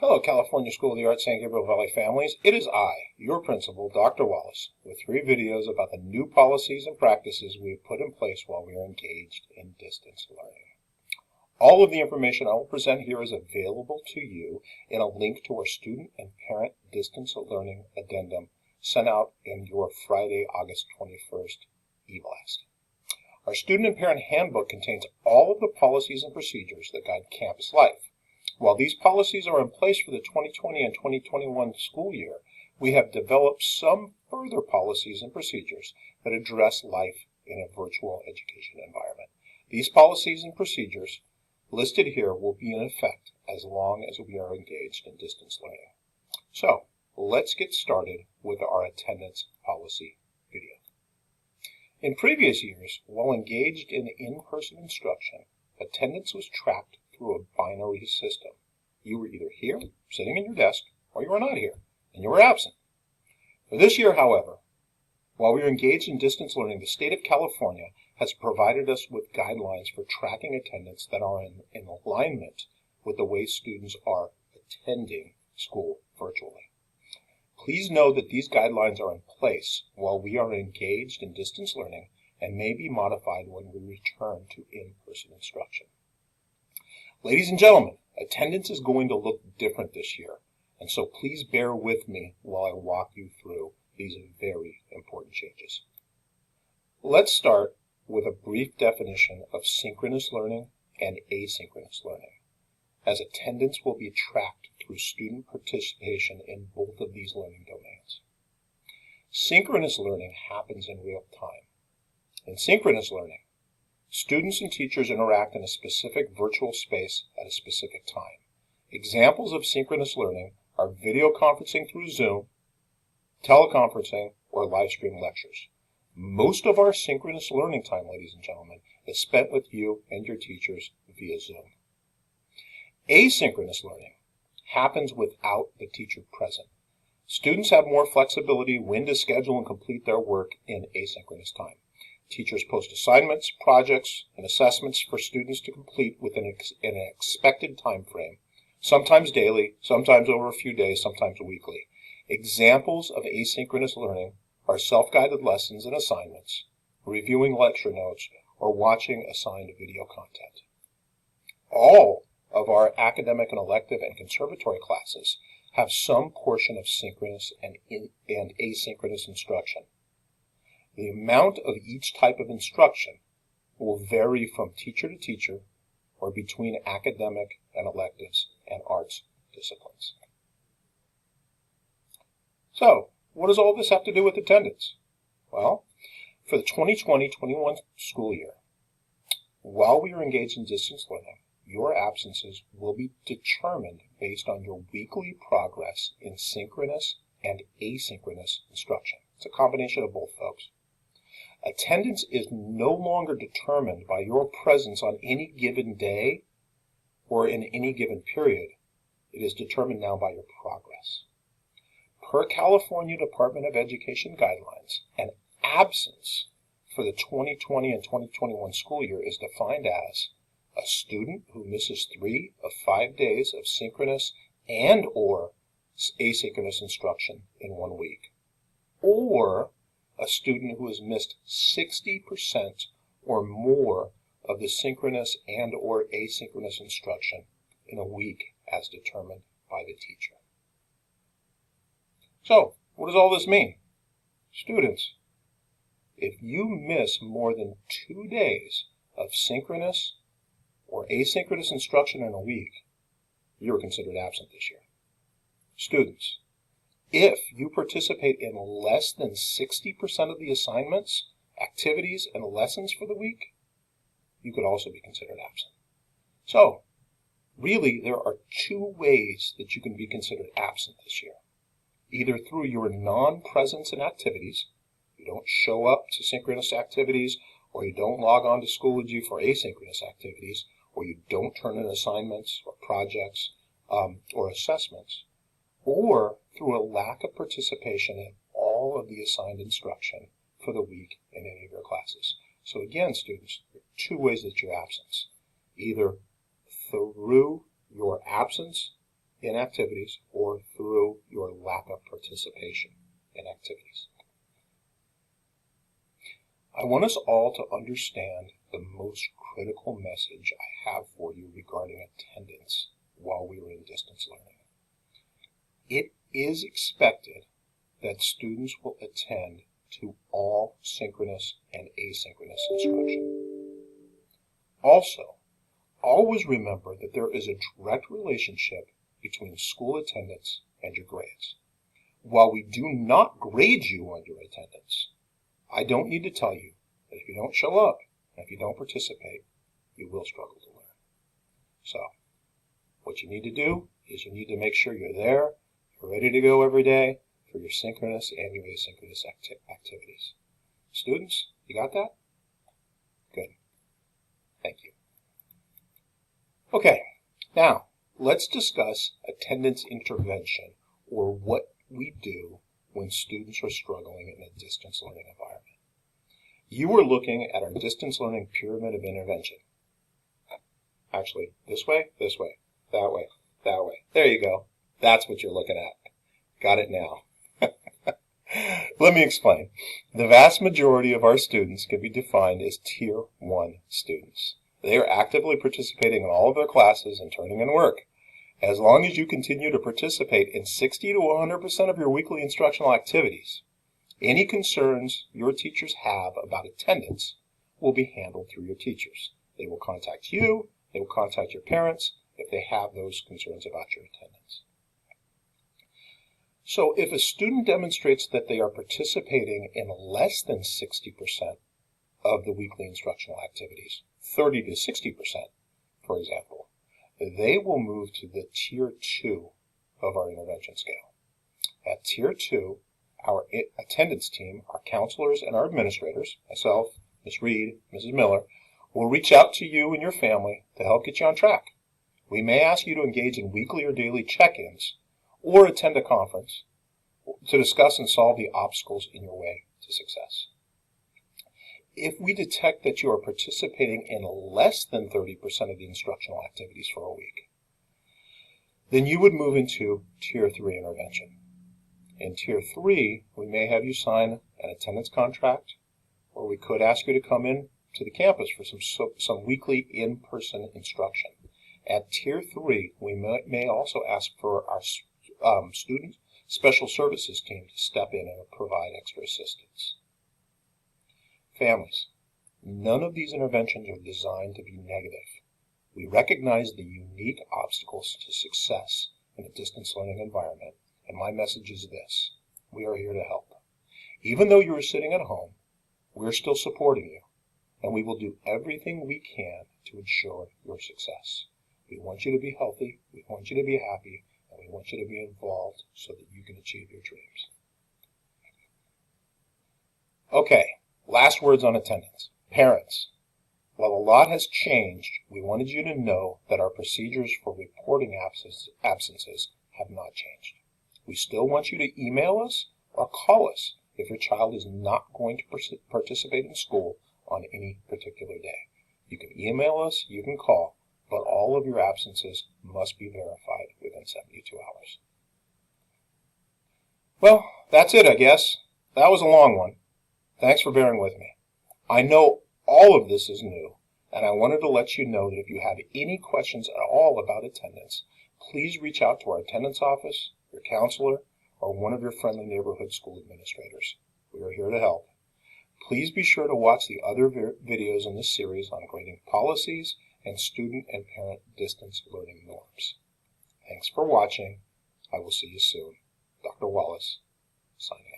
Hello, California School of the Arts San Gabriel Valley families. It is I, your principal, Dr. Wallace, with 3 videos about the new policies and practices we have put in place while we are engaged in distance learning. All of the information I will present here is available to you in a link to our student and parent distance learning addendum sent out in your Friday, August 21st e-blast. Our student and parent handbook contains all of the policies and procedures that guide campus life. While these policies are in place for the 2020 and 2021 school year, we have developed some further policies and procedures that address life in a virtual education environment. These policies and procedures listed here will be in effect as long as we are engaged in distance learning. So, let's get started with our attendance policy video. In previous years, while engaged in in-person instruction, attendance was tracked through a binary system. You were either here, sitting at your desk, or you were not here, and you were absent. For this year, however, while we are engaged in distance learning, the state of California has provided us with guidelines for tracking attendance that are in alignment with the way students are attending school virtually. Please know that these guidelines are in place while we are engaged in distance learning and may be modified when we return to in-person instruction. Ladies and gentlemen, attendance is going to look different this year, and so please bear with me while I walk you through these very important changes. Let's start with a brief definition of synchronous learning and asynchronous learning, as attendance will be tracked through student participation in both of these learning domains. Synchronous learning happens in real time. In synchronous learning, students and teachers interact in a specific virtual space at a specific time. Examples of synchronous learning are video conferencing through Zoom, teleconferencing, or live stream lectures. Most of our synchronous learning time, ladies and gentlemen, is spent with you and your teachers via Zoom. Asynchronous learning happens without the teacher present. Students have more flexibility when to schedule and complete their work in asynchronous time. Teachers post assignments, projects, and assessments for students to complete within an expected time frame, sometimes daily, sometimes over a few days, sometimes weekly. Examples of asynchronous learning are self-guided lessons and assignments, reviewing lecture notes, or watching assigned video content. All of our academic and elective and conservatory classes have some portion of synchronous and asynchronous instruction. The amount of each type of instruction will vary from teacher to teacher or between academic and electives and arts disciplines. So, what does all this have to do with attendance? Well, for the 2020-21 school year, while we are engaged in distance learning, your absences will be determined based on your weekly progress in synchronous and asynchronous instruction. It's a combination of both, folks. Attendance is no longer determined by your presence on any given day or in any given period. It is determined now by your progress. Per California Department of Education guidelines, an absence for the 2020 and 2021 school year is defined as a student who misses 3 of 5 days of synchronous and or asynchronous instruction in 1 week, or a student who has missed 60% or more of the synchronous and or asynchronous instruction in a week as determined by the teacher. So, what does all this mean? Students, if you miss more than 2 days of synchronous or asynchronous instruction in a week, you are considered absent this year. Students, if you participate in less than 60% of the assignments, activities, and lessons for the week, you could also be considered absent. So, really, there are 2 ways that you can be considered absent this year. Either through your non-presence in activities, you don't show up to synchronous activities, or you don't log on to Schoology for asynchronous activities, or you don't turn in assignments or projects or assessments, or through a lack of participation in all of the assigned instruction for the week in any of your classes. So again, students, there are 2 ways that you're absent. Either through your absence in activities or through your lack of participation in activities. I want us all to understand the most critical message I have for you regarding attendance while we are in distance learning. It is expected that students will attend to all synchronous and asynchronous instruction. Also, always remember that there is a direct relationship between school attendance and your grades. While we do not grade you on your attendance, I don't need to tell you that if you don't show up and if you don't participate, you will struggle to learn. So, what you need to do is you need to make sure you're there, you're ready to go every day for your synchronous and your asynchronous activities. Students, you got that? Good. Thank you. Okay, now let's discuss attendance intervention, or what we do when students are struggling in a distance learning environment. You are looking at our distance learning pyramid of intervention. Actually, this way, that way, that way. There you go. That's what you're looking at. Got it now. Let me explain. The vast majority of our students can be defined as Tier 1 students. They are actively participating in all of their classes and turning in work. As long as you continue to participate in 60 to 100% of your weekly instructional activities, any concerns your teachers have about attendance will be handled through your teachers. They will contact you, they will contact your parents if they have those concerns about your attendance. So if a student demonstrates that they are participating in less than 60% of the weekly instructional activities, 30 to 60%, for example, they will move to the Tier 2 of our intervention scale. At Tier 2, our attendance team, our counselors, and our administrators, myself, Ms. Reed, Mrs. Miller, will reach out to you and your family to help get you on track. We may ask you to engage in weekly or daily check-ins or attend a conference to discuss and solve the obstacles in your way to success. If we detect that you are participating in less than 30% of the instructional activities for a week, then you would move into Tier 3 intervention. In Tier 3, we may have you sign an attendance contract, or we could ask you to come in to the campus for some weekly in-person instruction. At Tier 3, we may also ask for our student special services team to step in and provide extra assistance. Families, none of these interventions are designed to be negative. We recognize the unique obstacles to success in a distance learning environment, and my message is this: we are here to help. Even though you are sitting at home, we're still supporting you, and we will do everything we can to ensure your success. We want you to be healthy, we want you to be happy, and we want you to be involved so that you can achieve your dreams. Okay, last words on attendance. Parents, while a lot has changed, we wanted you to know that our procedures for reporting absences have not changed. We still want you to email us or call us if your child is not going to participate in school on any particular day. You can email us, you can call, but all of your absences must be verified within 72 hours. Well, that's it, I guess. That was a long one. Thanks for bearing with me. I know all of this is new, and I wanted to let you know that if you have any questions at all about attendance, please reach out to our attendance office, your counselor, or one of your friendly neighborhood school administrators. We are here to help. Please be sure to watch the other videos in this series on grading policies and student and parent distance learning norms. Thanks for watching. I will see you soon. Dr. Wallace, signing out.